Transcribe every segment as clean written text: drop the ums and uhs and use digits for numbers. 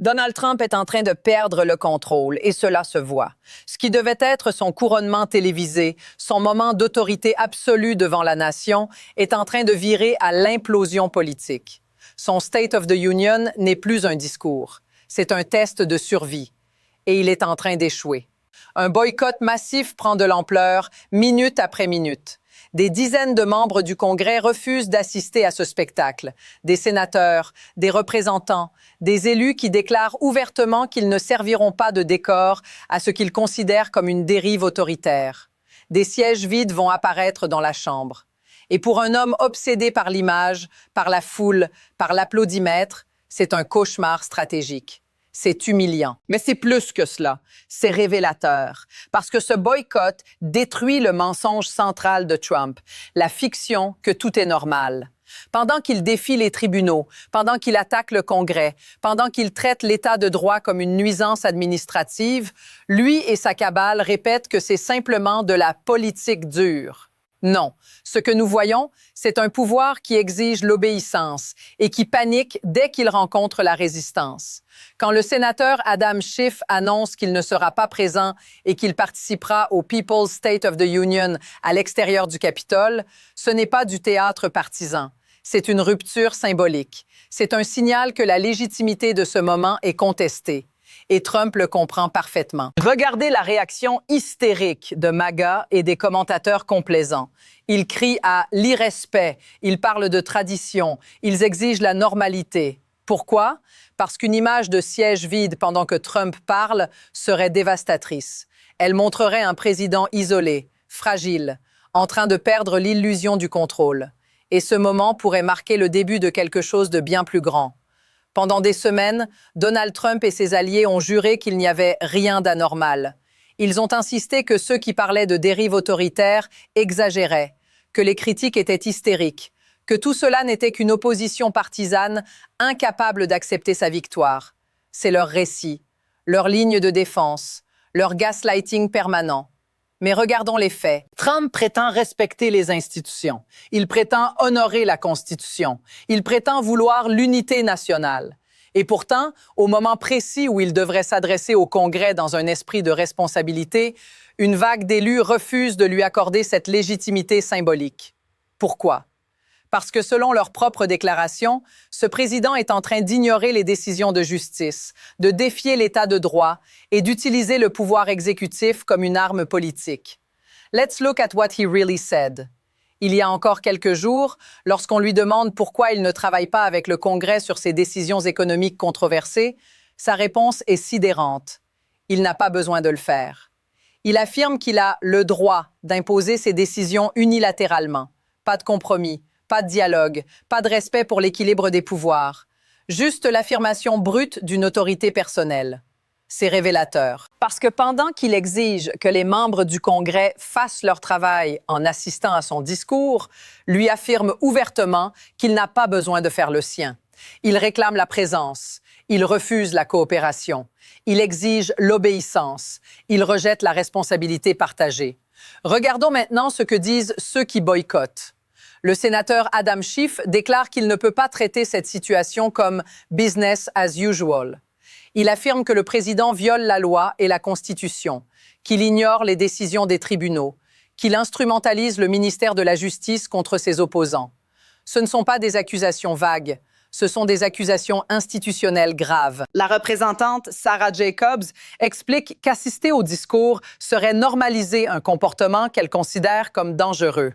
Donald Trump est en train de perdre le contrôle et cela se voit. Ce qui devait être son couronnement télévisé, son moment d'autorité absolue devant la nation, est en train de virer à l'implosion politique. Son State of the Union n'est plus un discours. C'est un test de survie. Et il est en train d'échouer. Un boycott massif prend de l'ampleur, minute après minute. Des dizaines de membres du Congrès refusent d'assister à ce spectacle. Des sénateurs, des représentants, des élus qui déclarent ouvertement qu'ils ne serviront pas de décor à ce qu'ils considèrent comme une dérive autoritaire. Des sièges vides vont apparaître dans la Chambre. Et pour un homme obsédé par l'image, par la foule, par l'applaudimètre, c'est un cauchemar stratégique. C'est humiliant. Mais c'est plus que cela. C'est révélateur. Parce que ce boycott détruit le mensonge central de Trump, la fiction que tout est normal. Pendant qu'il défie les tribunaux, pendant qu'il attaque le Congrès, pendant qu'il traite l'État de droit comme une nuisance administrative, lui et sa cabale répètent que c'est simplement de la politique dure. Non, ce que nous voyons, c'est un pouvoir qui exige l'obéissance et qui panique dès qu'il rencontre la résistance. Quand le sénateur Adam Schiff annonce qu'il ne sera pas présent et qu'il participera au People's State of the Union à l'extérieur du Capitole, ce n'est pas du théâtre partisan. C'est une rupture symbolique. C'est un signal que la légitimité de ce moment est contestée. Et Trump le comprend parfaitement. Regardez la réaction hystérique de MAGA et des commentateurs complaisants. Ils crient à l'irrespect, ils parlent de tradition, ils exigent la normalité. Pourquoi? Parce qu'une image de siège vide pendant que Trump parle serait dévastatrice. Elle montrerait un président isolé, fragile, en train de perdre l'illusion du contrôle. Et ce moment pourrait marquer le début de quelque chose de bien plus grand. Pendant des semaines, Donald Trump et ses alliés ont juré qu'il n'y avait rien d'anormal. Ils ont insisté que ceux qui parlaient de dérive autoritaire exagéraient, que les critiques étaient hystériques, que tout cela n'était qu'une opposition partisane incapable d'accepter sa victoire. C'est leur récit, leur ligne de défense, leur gaslighting permanent. Mais regardons les faits. Trump prétend respecter les institutions. Il prétend honorer la Constitution. Il prétend vouloir l'unité nationale. Et pourtant, au moment précis où il devrait s'adresser au Congrès dans un esprit de responsabilité, une vague d'élus refuse de lui accorder cette légitimité symbolique. Pourquoi? Parce que selon leurs propres déclarations, ce président est en train d'ignorer les décisions de justice, de défier l'État de droit et d'utiliser le pouvoir exécutif comme une arme politique. Let's look at what he really said. Il y a encore quelques jours, lorsqu'on lui demande pourquoi il ne travaille pas avec le Congrès sur ses décisions économiques controversées, sa réponse est sidérante. Il n'a pas besoin de le faire. Il affirme qu'il a le droit d'imposer ses décisions unilatéralement. Pas de compromis. Pas de dialogue, pas de respect pour l'équilibre des pouvoirs. Juste l'affirmation brute d'une autorité personnelle. C'est révélateur. Parce que pendant qu'il exige que les membres du Congrès fassent leur travail en assistant à son discours, lui affirme ouvertement qu'il n'a pas besoin de faire le sien. Il réclame la présence. Il refuse la coopération. Il exige l'obéissance. Il rejette la responsabilité partagée. Regardons maintenant ce que disent ceux qui boycottent. Le sénateur Adam Schiff déclare qu'il ne peut pas traiter cette situation comme « business as usual ». Il affirme que le président viole la loi et la Constitution, qu'il ignore les décisions des tribunaux, qu'il instrumentalise le ministère de la Justice contre ses opposants. Ce ne sont pas des accusations vagues, ce sont des accusations institutionnelles graves. La représentante Sarah Jacobs explique qu'assister au discours serait normaliser un comportement qu'elle considère comme dangereux.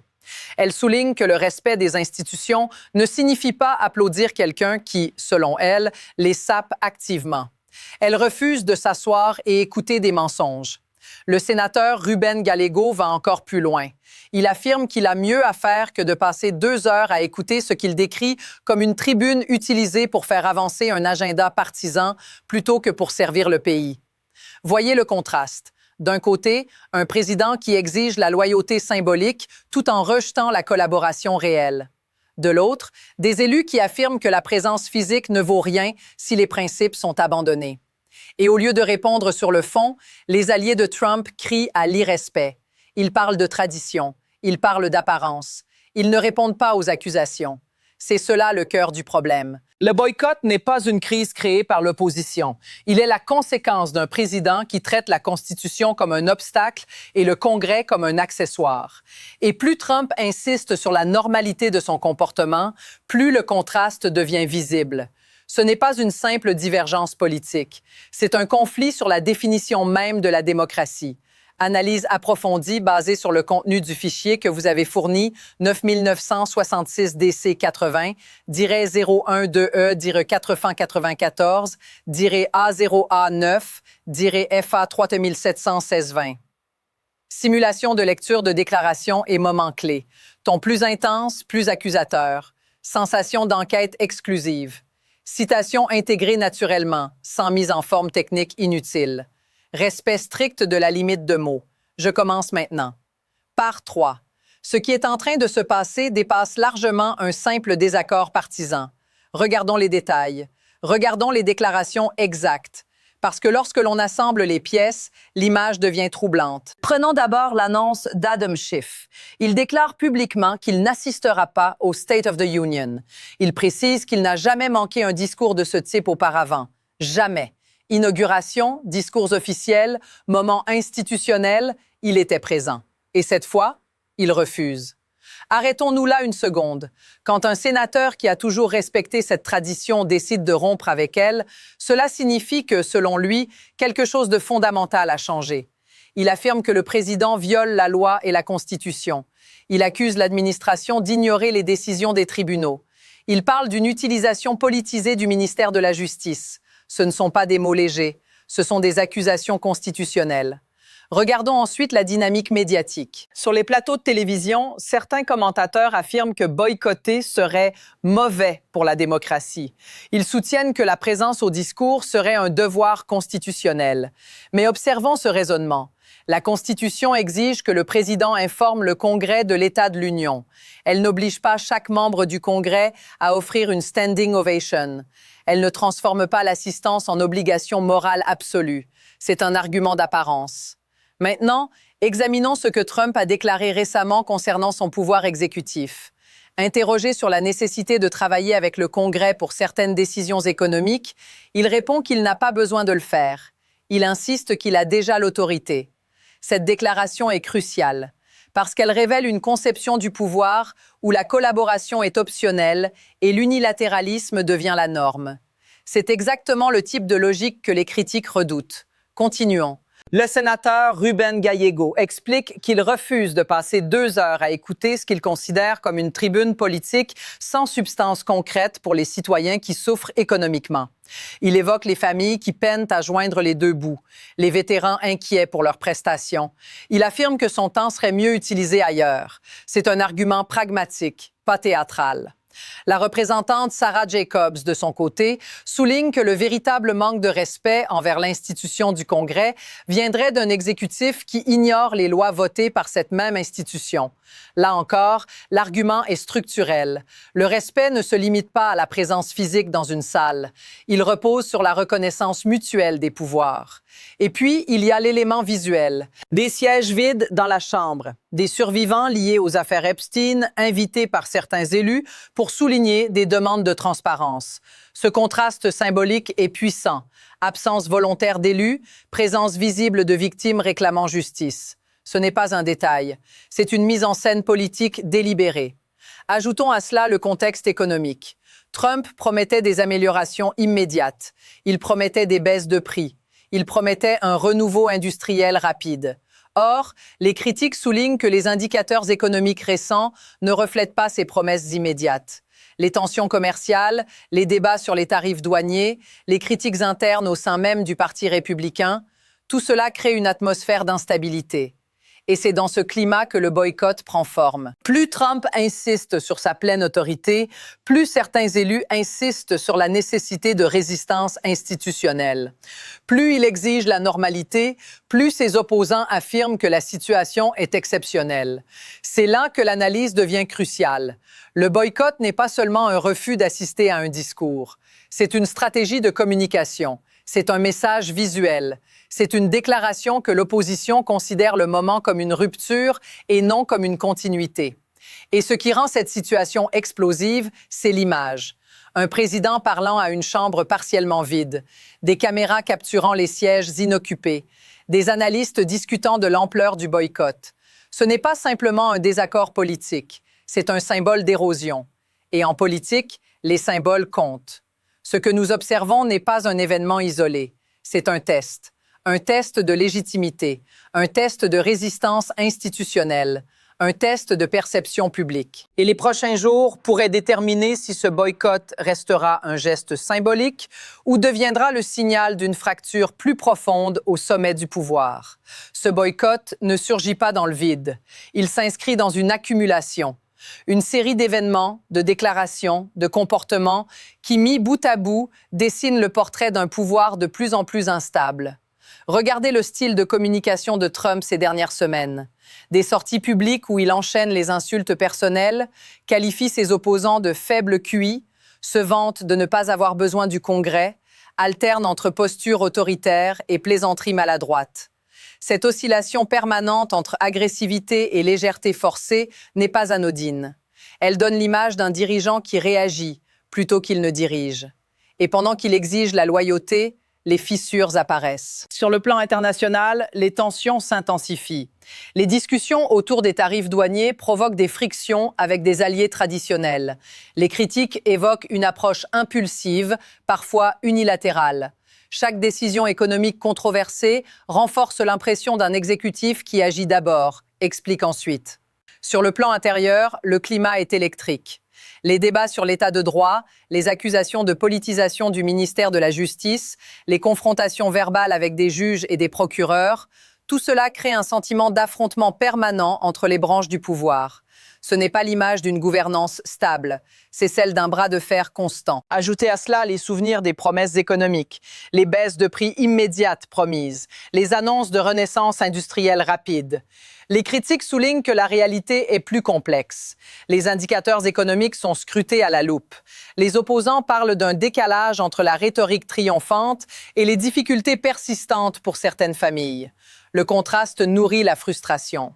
Elle souligne que le respect des institutions ne signifie pas applaudir quelqu'un qui, selon elle, les sape activement. Elle refuse de s'asseoir et écouter des mensonges. Le sénateur Ruben Gallego va encore plus loin. Il affirme qu'il a mieux à faire que de passer 2 heures à écouter ce qu'il décrit comme une tribune utilisée pour faire avancer un agenda partisan plutôt que pour servir le pays. Voyez le contraste. D'un côté, un président qui exige la loyauté symbolique tout en rejetant la collaboration réelle. De l'autre, des élus qui affirment que la présence physique ne vaut rien si les principes sont abandonnés. Et au lieu de répondre sur le fond, les alliés de Trump crient à l'irrespect. Ils parlent de tradition, ils parlent d'apparence, ils ne répondent pas aux accusations. C'est cela le cœur du problème. Le boycott n'est pas une crise créée par l'opposition. Il est la conséquence d'un président qui traite la Constitution comme un obstacle et le Congrès comme un accessoire. Et plus Trump insiste sur la normalité de son comportement, plus le contraste devient visible. Ce n'est pas une simple divergence politique. C'est un conflit sur la définition même de la démocratie. Analyse approfondie basée sur le contenu du fichier que vous avez fourni 9966 DC 80-01-494-A0A9-FA 3716-20. Simulation de lecture de déclaration et moments clés. Ton plus intense, plus accusateur. Sensation d'enquête exclusive. Citation intégrée naturellement, sans mise en forme technique inutile. Respect strict de la limite de mots. Je commence maintenant. Part 3. Ce qui est en train de se passer dépasse largement un simple désaccord partisan. Regardons les détails. Regardons les déclarations exactes. Parce que lorsque l'on assemble les pièces, l'image devient troublante. Prenons d'abord l'annonce d'Adam Schiff. Il déclare publiquement qu'il n'assistera pas au State of the Union. Il précise qu'il n'a jamais manqué un discours de ce type auparavant. Jamais. Inauguration, discours officiels, moment institutionnel, il était présent. Et cette fois, il refuse. Arrêtons-nous là une seconde. Quand un sénateur qui a toujours respecté cette tradition décide de rompre avec elle, cela signifie que, selon lui, quelque chose de fondamental a changé. Il affirme que le président viole la loi et la Constitution. Il accuse l'administration d'ignorer les décisions des tribunaux. Il parle d'une utilisation politisée du ministère de la Justice. Ce ne sont pas des mots légers, ce sont des accusations constitutionnelles. Regardons ensuite la dynamique médiatique. Sur les plateaux de télévision, certains commentateurs affirment que boycotter serait mauvais pour la démocratie. Ils soutiennent que la présence au discours serait un devoir constitutionnel. Mais observons ce raisonnement. La Constitution exige que le président informe le Congrès de l'état de l'Union. Elle n'oblige pas chaque membre du Congrès à offrir une standing ovation. Elle ne transforme pas l'assistance en obligation morale absolue. C'est un argument d'apparence. Maintenant, examinons ce que Trump a déclaré récemment concernant son pouvoir exécutif. Interrogé sur la nécessité de travailler avec le Congrès pour certaines décisions économiques, il répond qu'il n'a pas besoin de le faire. Il insiste qu'il a déjà l'autorité. Cette déclaration est cruciale parce qu'elle révèle une conception du pouvoir où la collaboration est optionnelle et l'unilatéralisme devient la norme. C'est exactement le type de logique que les critiques redoutent. Continuons. Le sénateur Rubén Gallego explique qu'il refuse de passer 2 heures à écouter ce qu'il considère comme une tribune politique sans substance concrète pour les citoyens qui souffrent économiquement. Il évoque les familles qui peinent à joindre les deux bouts, les vétérans inquiets pour leurs prestations. Il affirme que son temps serait mieux utilisé ailleurs. C'est un argument pragmatique, pas théâtral. La représentante Sarah Jacobs, de son côté, souligne que le véritable manque de respect envers l'institution du Congrès viendrait d'un exécutif qui ignore les lois votées par cette même institution. Là encore, l'argument est structurel. Le respect ne se limite pas à la présence physique dans une salle. Il repose sur la reconnaissance mutuelle des pouvoirs. Et puis, il y a l'élément visuel. Des sièges vides dans la Chambre. Des survivants liés aux affaires Epstein, invités par certains élus pour souligner des demandes de transparence. Ce contraste symbolique est puissant. Absence volontaire d'élus, présence visible de victimes réclamant justice. Ce n'est pas un détail. C'est une mise en scène politique délibérée. Ajoutons à cela le contexte économique. Trump promettait des améliorations immédiates. Il promettait des baisses de prix. Il promettait un renouveau industriel rapide. Or, les critiques soulignent que les indicateurs économiques récents ne reflètent pas ces promesses immédiates. Les tensions commerciales, les débats sur les tarifs douaniers, les critiques internes au sein même du Parti républicain, tout cela crée une atmosphère d'instabilité. Et c'est dans ce climat que le boycott prend forme. Plus Trump insiste sur sa pleine autorité, plus certains élus insistent sur la nécessité de résistance institutionnelle. Plus il exige la normalité, plus ses opposants affirment que la situation est exceptionnelle. C'est là que l'analyse devient cruciale. Le boycott n'est pas seulement un refus d'assister à un discours. C'est une stratégie de communication. C'est un message visuel. C'est une déclaration que l'opposition considère le moment comme une rupture et non comme une continuité. Et ce qui rend cette situation explosive, c'est l'image. Un président parlant à une chambre partiellement vide, des caméras capturant les sièges inoccupés, des analystes discutant de l'ampleur du boycott. Ce n'est pas simplement un désaccord politique, c'est un symbole d'érosion. Et en politique, les symboles comptent. Ce que nous observons n'est pas un événement isolé, c'est un test de légitimité, un test de résistance institutionnelle, un test de perception publique. Et les prochains jours pourraient déterminer si ce boycott restera un geste symbolique ou deviendra le signal d'une fracture plus profonde au sommet du pouvoir. Ce boycott ne surgit pas dans le vide. Il s'inscrit dans une accumulation. Une série d'événements, de déclarations, de comportements qui, mis bout à bout, dessinent le portrait d'un pouvoir de plus en plus instable. Regardez le style de communication de Trump ces dernières semaines. Des sorties publiques où il enchaîne les insultes personnelles, qualifie ses opposants de faibles QI, se vante de ne pas avoir besoin du Congrès, alterne entre posture autoritaire et plaisanterie maladroite. Cette oscillation permanente entre agressivité et légèreté forcée n'est pas anodine. Elle donne l'image d'un dirigeant qui réagit plutôt qu'il ne dirige. Et pendant qu'il exige la loyauté, les fissures apparaissent. Sur le plan international, les tensions s'intensifient. Les discussions autour des tarifs douaniers provoquent des frictions avec des alliés traditionnels. Les critiques évoquent une approche impulsive, parfois unilatérale. Chaque décision économique controversée renforce l'impression d'un exécutif qui agit d'abord, explique ensuite. Sur le plan intérieur, le climat est électrique. Les débats sur l'état de droit, les accusations de politisation du ministère de la Justice, les confrontations verbales avec des juges et des procureurs, tout cela crée un sentiment d'affrontement permanent entre les branches du pouvoir. Ce n'est pas l'image d'une gouvernance stable, c'est celle d'un bras de fer constant. Ajoutez à cela les souvenirs des promesses économiques, les baisses de prix immédiates promises, les annonces de renaissance industrielle rapide. Les critiques soulignent que la réalité est plus complexe. Les indicateurs économiques sont scrutés à la loupe. Les opposants parlent d'un décalage entre la rhétorique triomphante et les difficultés persistantes pour certaines familles. Le contraste nourrit la frustration.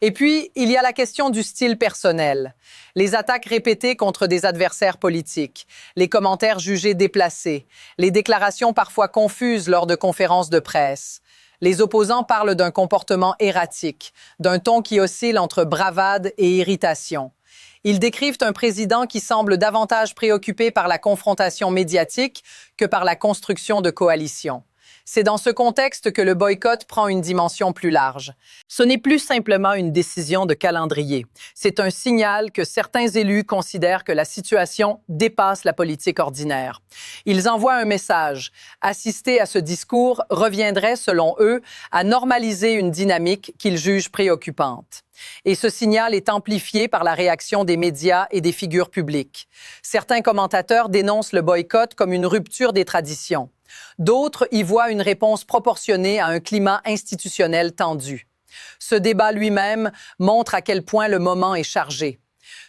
Et puis, il y a la question du style personnel. Les attaques répétées contre des adversaires politiques, les commentaires jugés déplacés, les déclarations parfois confuses lors de conférences de presse. Les opposants parlent d'un comportement erratique, d'un ton qui oscille entre bravade et irritation. Ils décrivent un président qui semble davantage préoccupé par la confrontation médiatique que par la construction de coalitions. C'est dans ce contexte que le boycott prend une dimension plus large. Ce n'est plus simplement une décision de calendrier. C'est un signal que certains élus considèrent que la situation dépasse la politique ordinaire. Ils envoient un message. Assister à ce discours reviendrait, selon eux, à normaliser une dynamique qu'ils jugent préoccupante. Et ce signal est amplifié par la réaction des médias et des figures publiques. Certains commentateurs dénoncent le boycott comme une rupture des traditions. D'autres y voient une réponse proportionnée à un climat institutionnel tendu. Ce débat lui-même montre à quel point le moment est chargé.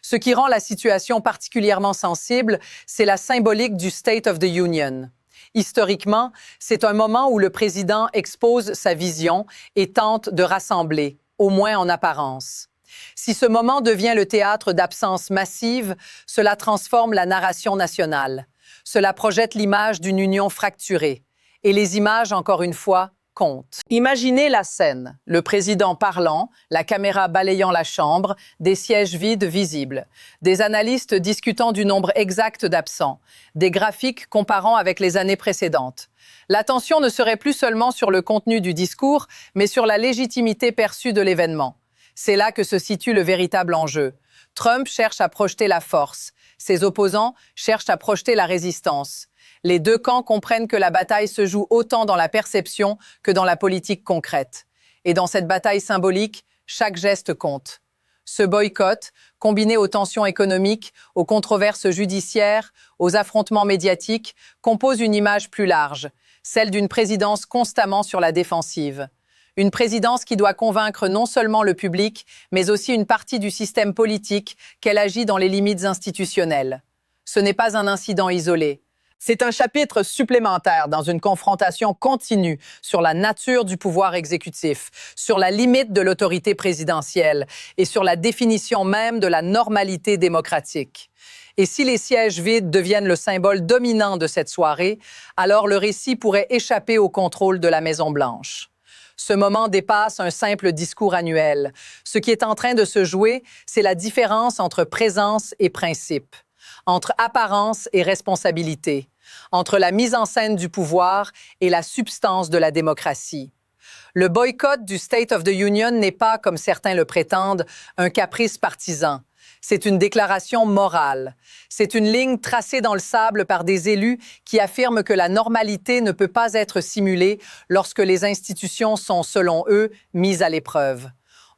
Ce qui rend la situation particulièrement sensible, c'est la symbolique du State of the Union. Historiquement, c'est un moment où le président expose sa vision et tente de rassembler, au moins en apparence. Si ce moment devient le théâtre d'absences massives, cela transforme la narration nationale. Cela projette l'image d'une union fracturée. Et les images, encore une fois, comptent. Imaginez la scène, le président parlant, la caméra balayant la chambre, des sièges vides visibles, des analystes discutant du nombre exact d'absents, des graphiques comparant avec les années précédentes. L'attention ne serait plus seulement sur le contenu du discours, mais sur la légitimité perçue de l'événement. C'est là que se situe le véritable enjeu. Trump cherche à projeter la force. Ses opposants cherchent à projeter la résistance. Les deux camps comprennent que la bataille se joue autant dans la perception que dans la politique concrète. Et dans cette bataille symbolique, chaque geste compte. Ce boycott, combiné aux tensions économiques, aux controverses judiciaires, aux affrontements médiatiques, compose une image plus large, celle d'une présidence constamment sur la défensive. Une présidence qui doit convaincre non seulement le public, mais aussi une partie du système politique qu'elle agit dans les limites institutionnelles. Ce n'est pas un incident isolé. C'est un chapitre supplémentaire dans une confrontation continue sur la nature du pouvoir exécutif, sur la limite de l'autorité présidentielle et sur la définition même de la normalité démocratique. Et si les sièges vides deviennent le symbole dominant de cette soirée, alors le récit pourrait échapper au contrôle de la Maison-Blanche. Ce moment dépasse un simple discours annuel. Ce qui est en train de se jouer, c'est la différence entre présence et principe, entre apparence et responsabilité, entre la mise en scène du pouvoir et la substance de la démocratie. Le boycott du State of the Union n'est pas, comme certains le prétendent, un caprice partisan. C'est une déclaration morale. C'est une ligne tracée dans le sable par des élus qui affirment que la normalité ne peut pas être simulée lorsque les institutions sont, selon eux, mises à l'épreuve.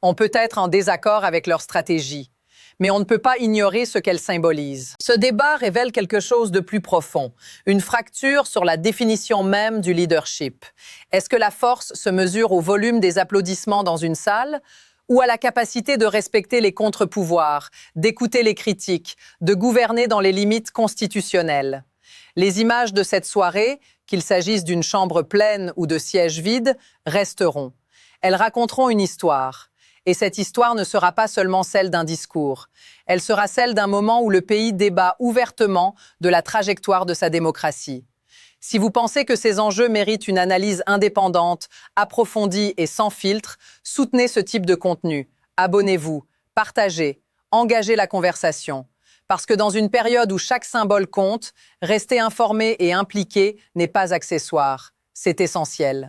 On peut être en désaccord avec leur stratégie, mais on ne peut pas ignorer ce qu'elle symbolise. Ce débat révèle quelque chose de plus profond, une fracture sur la définition même du leadership. Est-ce que la force se mesure au volume des applaudissements dans une salle ou à la capacité de respecter les contre-pouvoirs, d'écouter les critiques, de gouverner dans les limites constitutionnelles? Les images de cette soirée, qu'il s'agisse d'une chambre pleine ou de sièges vides, resteront. Elles raconteront une histoire. Et cette histoire ne sera pas seulement celle d'un discours. Elle sera celle d'un moment où le pays débat ouvertement de la trajectoire de sa démocratie. Si vous pensez que ces enjeux méritent une analyse indépendante, approfondie et sans filtre, soutenez ce type de contenu. Abonnez-vous, partagez, engagez la conversation. Parce que dans une période où chaque symbole compte, rester informé et impliqué n'est pas accessoire, c'est essentiel.